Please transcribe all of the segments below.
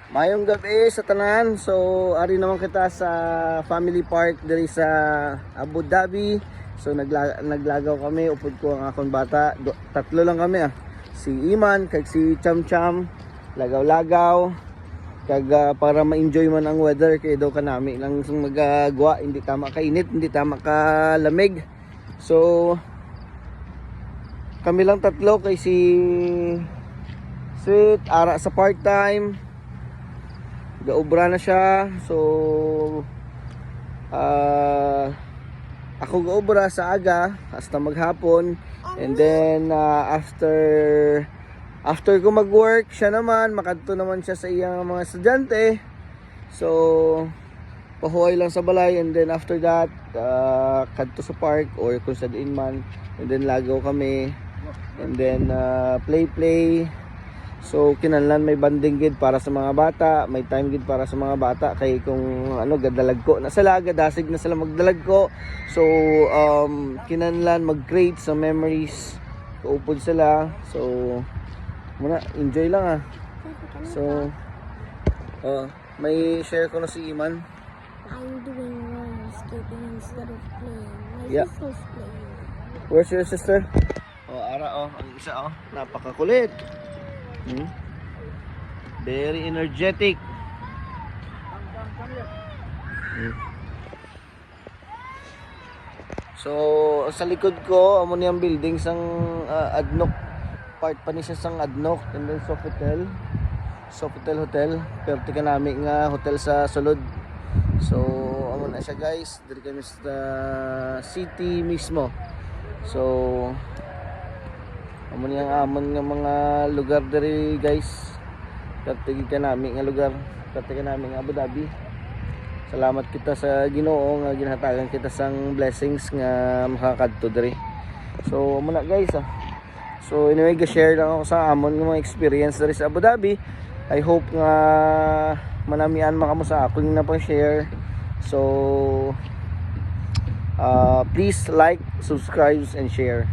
Mayong gabi sa tanan. So, ari naman kita sa family park diri sa Abu Dhabi. So, naglagaw kami. Upod ko ang akong bata. Tatlo lang kami Si Iman, kag si Cham Cham. Lagaw-lagaw. Kag para ma-enjoy man ang weather. Kaya daw kanami lang magagawa. Hindi tama kainit, hindi tama kalamig. So, kami lang tatlo kay si Sweet, ara sa part-time. Gaobra na siya. So ako gaobra sa aga hasta maghapon. And then after ko mag-work, siya naman makadto naman siya sa iyang mga estudyante. So pahuway lang sa balay, and then after that kadto sa park or kung sa diin man, and then lagaw kami, and then play. So kinahanglan may banding gid para sa mga bata, may time gid para sa mga bata kay kung gadalag ko na sila, gadasig na sila magdalag ko. So kinahanglan mag-create some memories, kaupod sila. So muna enjoy lang So may share ko na si Iman. I'm doing roller skating instead of playing. My Yeah. sister's playing. Where's your sister? Ara ang isa napakakulit. Very energetic. So sa likod ko amo niyang building sang Adnok, part pa ni siya sang Adnok, and then Sofitel Hotel, perti ka nami nga hotel sa sulod. So amo na siya guys, diri kami sa city mismo. So amo niyang amon nga mga lugar diri guys. Perti ka nami nga lugar, perti ka nami nga Abu Dhabi. Salamat kita sa Ginoo nga ginhatagan kita sang blessings nga makakadto diri. So amo na guys So anyway, ga-share lang ako sa amon nga mga experience diri sa Abu Dhabi. I hope nga manamian makamo sa ako nga pa-share. So please like, subscribe and share.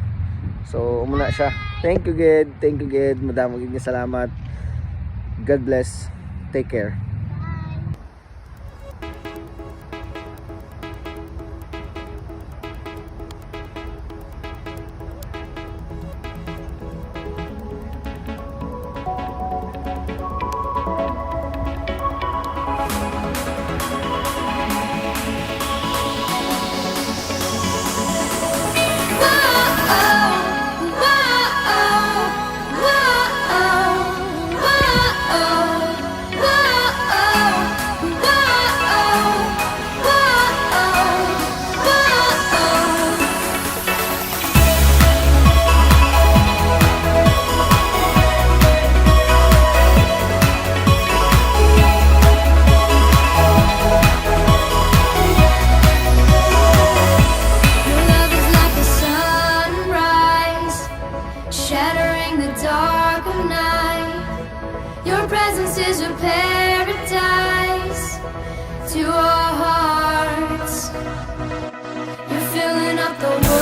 So muna siya. Thank you good. Madamo gid nga salamat. God bless. Take care. Shattering the dark of night. Your presence is a paradise to our hearts. You're filling up the world.